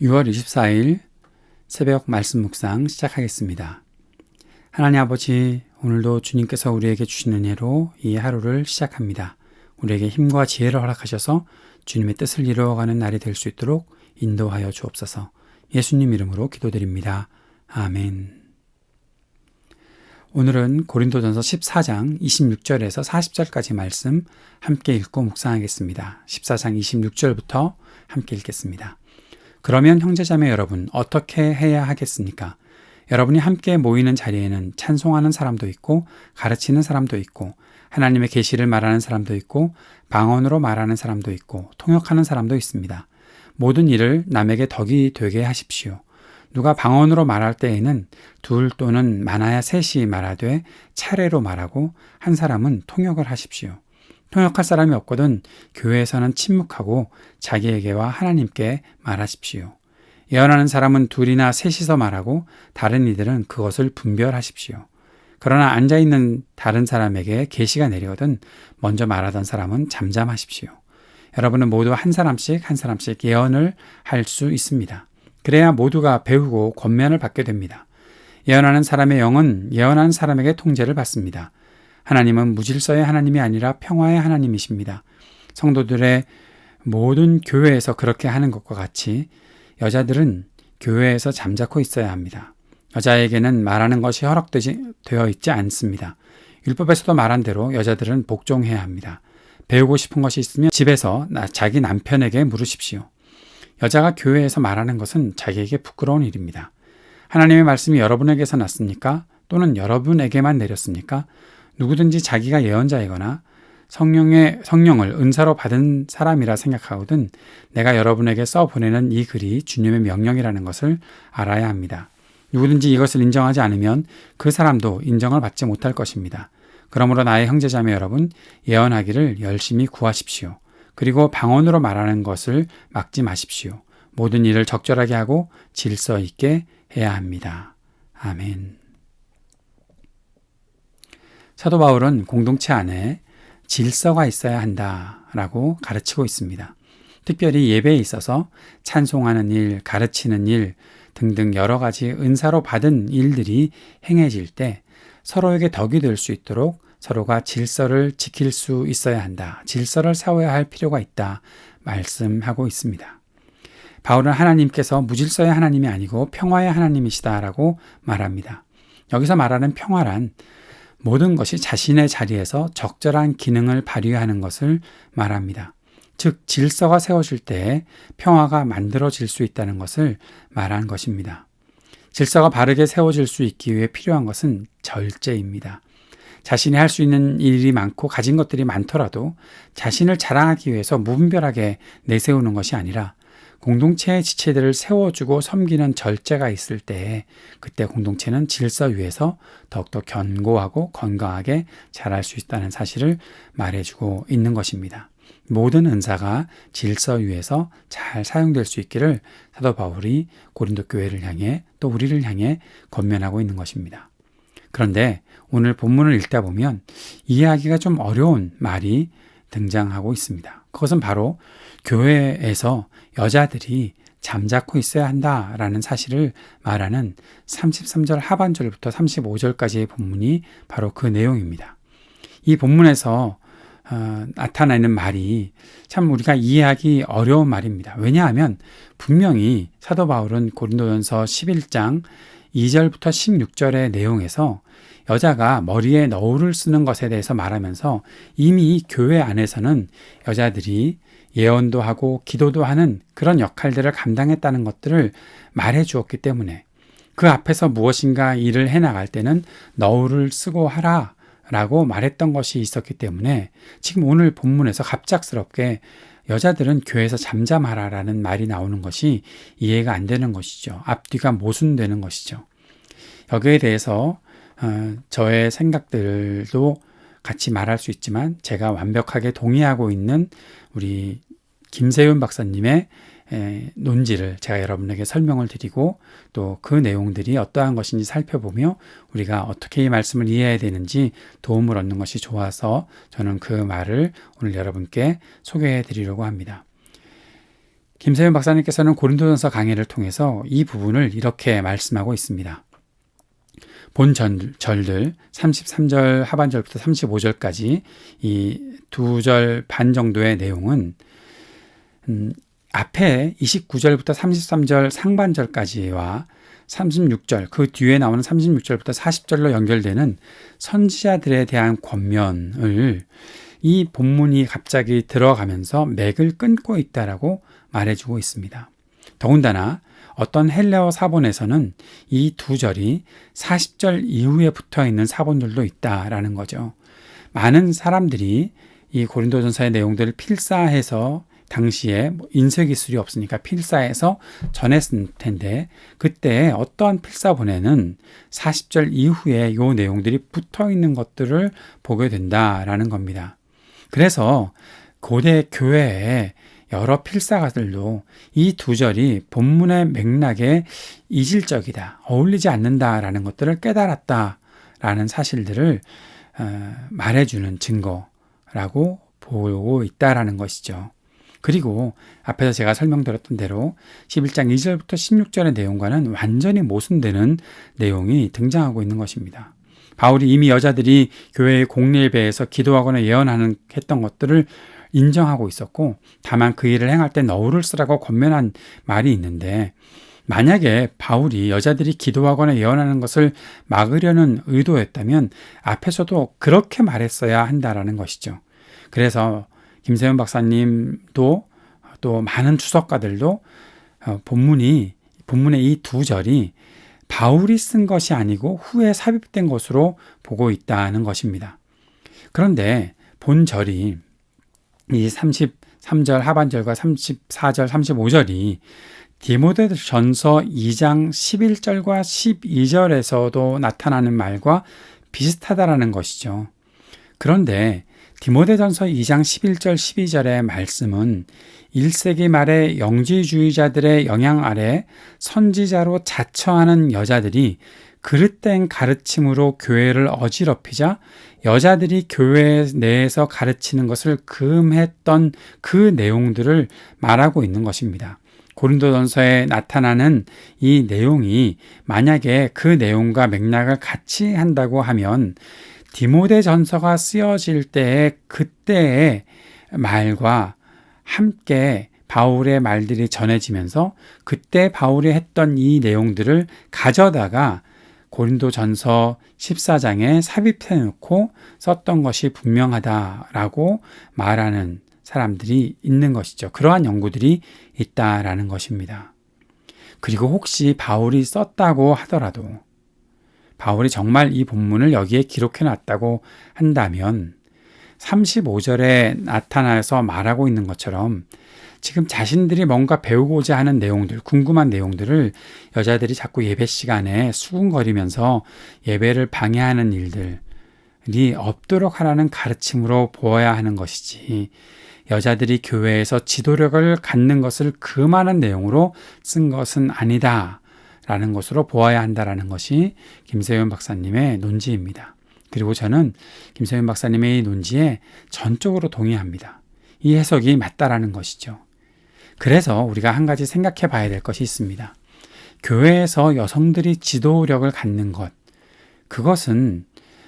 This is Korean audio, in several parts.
6월 24일 새벽 말씀 묵상 시작하겠습니다. 하나님 아버지, 오늘도 주님께서 우리에게 주시는 은혜로 이 하루를 시작합니다. 우리에게 힘과 지혜를 허락하셔서 주님의 뜻을 이루어가는 날이 될 수 있도록 인도하여 주옵소서. 예수님 이름으로 기도드립니다. 아멘. 오늘은 고린도전서 14장 26절에서 40절까지 말씀 함께 읽고 묵상하겠습니다. 14장 26절부터 함께 읽겠습니다. 그러면 형제자매 여러분, 어떻게 해야 하겠습니까? 여러분이 함께 모이는 자리에는 찬송하는 사람도 있고 가르치는 사람도 있고 하나님의 계시를 말하는 사람도 있고 방언으로 말하는 사람도 있고 통역하는 사람도 있습니다. 모든 일을 남에게 덕이 되게 하십시오. 누가 방언으로 말할 때에는 둘 또는 많아야 셋이 말하되 차례로 말하고 한 사람은 통역을 하십시오. 통역할 사람이 없거든 교회에서는 침묵하고 자기에게와 하나님께 말하십시오. 예언하는 사람은 둘이나 셋이서 말하고 다른 이들은 그것을 분별하십시오. 그러나 앉아있는 다른 사람에게 계시가 내리거든 먼저 말하던 사람은 잠잠하십시오. 여러분은 모두 한 사람씩 예언을 할 수 있습니다. 그래야 모두가 배우고 권면을 받게 됩니다. 예언하는 사람의 영은 예언하는 사람에게 통제를 받습니다. 하나님은 무질서의 하나님이 아니라 평화의 하나님이십니다. 성도들의 모든 교회에서 그렇게 하는 것과 같이 여자들은 교회에서 잠자코 있어야 합니다. 여자에게는 말하는 것이 허락되어 있지 않습니다. 율법에서도 말한 대로 여자들은 복종해야 합니다. 배우고 싶은 것이 있으면 집에서 자기 남편에게 물으십시오. 여자가 교회에서 말하는 것은 자기에게 부끄러운 일입니다. 하나님의 말씀이 여러분에게서 났습니까? 또는 여러분에게만 내렸습니까? 누구든지 자기가 예언자이거나 성령을 은사로 받은 사람이라 생각하거든 내가 여러분에게 써보내는 이 글이 주님의 명령이라는 것을 알아야 합니다. 누구든지 이것을 인정하지 않으면 그 사람도 인정을 받지 못할 것입니다. 그러므로 나의 형제자매 여러분, 예언하기를 열심히 구하십시오. 그리고 방언으로 말하는 것을 막지 마십시오. 모든 일을 적절하게 하고 질서 있게 해야 합니다. 아멘. 사도 바울은 공동체 안에 질서가 있어야 한다라고 가르치고 있습니다. 특별히 예배에 있어서 찬송하는 일, 가르치는 일 등등 여러 가지 은사로 받은 일들이 행해질 때 서로에게 덕이 될 수 있도록 서로가 질서를 지킬 수 있어야 한다. 질서를 세워야 할 필요가 있다. 말씀하고 있습니다. 바울은 하나님께서 무질서의 하나님이 아니고 평화의 하나님이시다라고 말합니다. 여기서 말하는 평화란 모든 것이 자신의 자리에서 적절한 기능을 발휘하는 것을 말합니다. 즉 질서가 세워질 때 평화가 만들어질 수 있다는 것을 말한 것입니다. 질서가 바르게 세워질 수 있기 위해 필요한 것은 절제입니다. 자신이 할 수 있는 일이 많고 가진 것들이 많더라도 자신을 자랑하기 위해서 무분별하게 내세우는 것이 아니라 공동체의 지체들을 세워주고 섬기는 절제가 있을 때 그때 공동체는 질서 위에서 더욱더 견고하고 건강하게 자랄 수 있다는 사실을 말해주고 있는 것입니다. 모든 은사가 질서 위에서 잘 사용될 수 있기를 사도 바울이 고린도 교회를 향해 또 우리를 향해 권면하고 있는 것입니다. 그런데 오늘 본문을 읽다 보면 이해하기가 좀 어려운 말이 등장하고 있습니다. 그것은 바로 교회에서 여자들이 잠자코 있어야 한다라는 사실을 말하는 33절 하반절부터 35절까지의 본문이 바로 그 내용입니다. 이 본문에서 나타나 있는 말이 참 우리가 이해하기 어려운 말입니다. 왜냐하면 분명히 사도 바울은 고린도전서 11장 2절부터 16절의 내용에서 여자가 머리에 너울을 쓰는 것에 대해서 말하면서 이미 교회 안에서는 여자들이 예언도 하고 기도도 하는 그런 역할들을 감당했다는 것들을 말해 주었기 때문에 그 앞에서 무엇인가 일을 해나갈 때는 너울을 쓰고 하라 라고 말했던 것이 있었기 때문에 지금 오늘 본문에서 갑작스럽게 여자들은 교회에서 잠잠하라라는 말이 나오는 것이 이해가 안 되는 것이죠. 앞뒤가 모순되는 것이죠. 여기에 대해서 저의 생각들도 같이 말할 수 있지만 제가 완벽하게 동의하고 있는 우리 김세윤 박사님의 논지를 제가 여러분에게 설명을 드리고 또 그 내용들이 어떠한 것인지 살펴보며 우리가 어떻게 이 말씀을 이해해야 되는지 도움을 얻는 것이 좋아서 저는 그 말을 오늘 여러분께 소개해 드리려고 합니다. 김세윤 박사님께서는 고린도전서 강해를 통해서 이 부분을 이렇게 말씀하고 있습니다. 본 절들 33절 하반절부터 35절까지 이 2절 반 정도의 내용은 앞에 29절부터 33절 상반절까지와 36절, 그 뒤에 나오는 36절부터 40절로 연결되는 선지자들에 대한 권면을 이 본문이 갑자기 들어가면서 맥을 끊고 있다라고 말해주고 있습니다. 더군다나 어떤 헬레어 사본에서는 이 2절이 40절 이후에 붙어 있는 사본들도 있다라는 거죠. 많은 사람들이 이 고린도전서의 내용들을 필사해서 당시에 인쇄 기술이 없으니까 필사해서 전했을 텐데 그때 어떠한 필사본에는 40절 이후에 이 내용들이 붙어 있는 것들을 보게 된다라는 겁니다. 그래서 고대 교회에 여러 필사가들도 이 2절이 본문의 맥락에 이질적이다, 어울리지 않는다라는 것들을 깨달았다라는 사실들을 말해주는 증거라고 보고 있다라는 것이죠. 그리고 앞에서 제가 설명드렸던 대로 11장 2절부터 16절의 내용과는 완전히 모순되는 내용이 등장하고 있는 것입니다. 바울이 이미 여자들이 교회의 공예배에서 기도하거나 예언하는 했던 것들을 인정하고 있었고 다만 그 일을 행할 때 너울을 쓰라고 권면한 말이 있는데 만약에 바울이 여자들이 기도하거나 예언하는 것을 막으려는 의도였다면 앞에서도 그렇게 말했어야 한다라는 것이죠. 그래서 김세윤 박사님도 또 많은 주석가들도 본문의 이 2절이 바울이 쓴 것이 아니고 후에 삽입된 것으로 보고 있다는 것입니다. 그런데 본절이 이 33절 하반절과 34절, 35절이 디모데전서 2장 11절과 12절에서도 나타나는 말과 비슷하다라는 것이죠. 그런데 디모데전서 2장 11절, 12절의 말씀은 1세기 말에 영지주의자들의 영향 아래 선지자로 자처하는 여자들이 그릇된 가르침으로 교회를 어지럽히자 여자들이 교회 내에서 가르치는 것을 금했던 그 내용들을 말하고 있는 것입니다. 고린도전서에 나타나는 이 내용이 만약에 그 내용과 맥락을 같이 한다고 하면 디모데전서가 쓰여질 때의 그때의 말과 함께 바울의 말들이 전해지면서 그때 바울이 했던 이 내용들을 가져다가 고린도전서 14장에 삽입해 놓고 썼던 것이 분명하다라고 말하는 사람들이 있는 것이죠. 그러한 연구들이 있다라는 것입니다. 그리고 혹시 바울이 썼다고 하더라도 바울이 정말 이 본문을 여기에 기록해 놨다고 한다면 35절에 나타나서 말하고 있는 것처럼 지금 자신들이 뭔가 배우고자 하는 내용들, 궁금한 내용들을 여자들이 자꾸 예배 시간에 수군거리면서 예배를 방해하는 일들이 없도록 하라는 가르침으로 보아야 하는 것이지 여자들이 교회에서 지도력을 갖는 것을 금하는 내용으로 쓴 것은 아니다 라는 것으로 보아야 한다라는 것이 김세윤 박사님의 논지입니다. 그리고 저는 김세윤 박사님의 이 논지에 전적으로 동의합니다. 이 해석이 맞다라는 것이죠. 그래서 우리가 한 가지 생각해 봐야 될 것이 있습니다. 교회에서 여성들이 지도력을 갖는 것, 그것은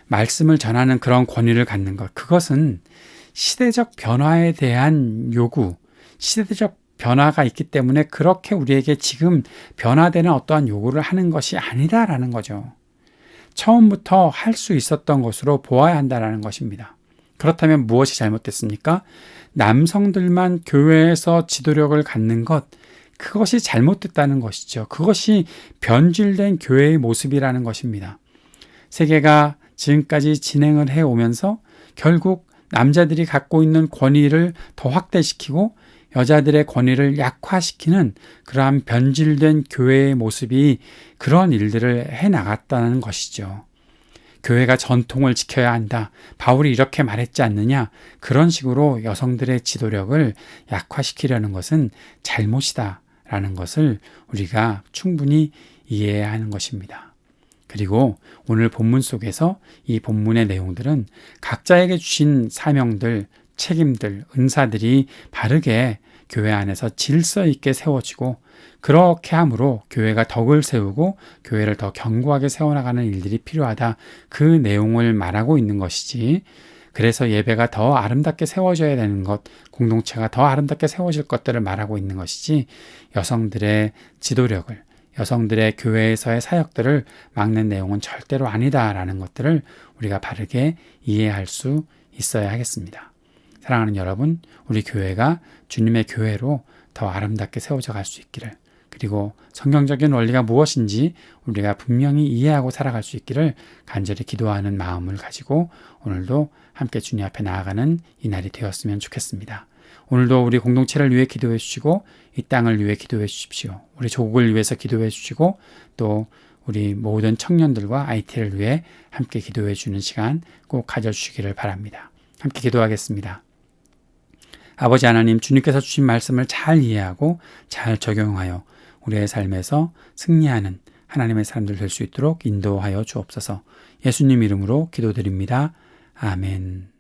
말씀을 전하는 그런 권위를 갖는 것, 그것은 시대적 변화에 대한 요구, 시대적 변화가 있기 때문에 그렇게 우리에게 지금 변화되는 어떠한 요구를 하는 것이 아니다라는 거죠. 처음부터 할 수 있었던 것으로 보아야 한다는 것입니다. 그렇다면 무엇이 잘못됐습니까? 남성들만 교회에서 지도력을 갖는 것, 그것이 잘못됐다는 것이죠. 그것이 변질된 교회의 모습이라는 것입니다. 세계가 지금까지 진행을 해오면서 결국 남자들이 갖고 있는 권위를 더 확대시키고 여자들의 권위를 약화시키는 그러한 변질된 교회의 모습이 그런 일들을 해나갔다는 것이죠. 교회가 전통을 지켜야 한다. 바울이 이렇게 말했지 않느냐. 그런 식으로 여성들의 지도력을 약화시키려는 것은 잘못이다라는 것을 우리가 충분히 이해해야 하는 것입니다. 그리고 오늘 본문 속에서 이 본문의 내용들은 각자에게 주신 사명들 책임들, 은사들이 바르게 교회 안에서 질서 있게 세워지고 그렇게 함으로 교회가 덕을 세우고 교회를 더 견고하게 세워나가는 일들이 필요하다. 그 내용을 말하고 있는 것이지. 그래서 예배가 더 아름답게 세워져야 되는 것, 공동체가 더 아름답게 세워질 것들을 말하고 있는 것이지 여성들의 지도력을, 여성들의 교회에서의 사역들을 막는 내용은 절대로 아니다라는 것들을 우리가 바르게 이해할 수 있어야 하겠습니다. 사랑하는 여러분, 우리 교회가 주님의 교회로 더 아름답게 세워져 갈 수 있기를, 그리고 성경적인 원리가 무엇인지 우리가 분명히 이해하고 살아갈 수 있기를 간절히 기도하는 마음을 가지고 오늘도 함께 주님 앞에 나아가는 이 날이 되었으면 좋겠습니다. 오늘도 우리 공동체를 위해 기도해 주시고 이 땅을 위해 기도해 주십시오. 우리 조국을 위해서 기도해 주시고 또 우리 모든 청년들과 IT를 위해 함께 기도해 주는 시간 꼭 가져주시기를 바랍니다. 함께 기도하겠습니다. 아버지 하나님, 주님께서 주신 말씀을 잘 이해하고 잘 적용하여 우리의 삶에서 승리하는 하나님의 사람들 될 수 있도록 인도하여 주옵소서. 예수님 이름으로 기도드립니다. 아멘.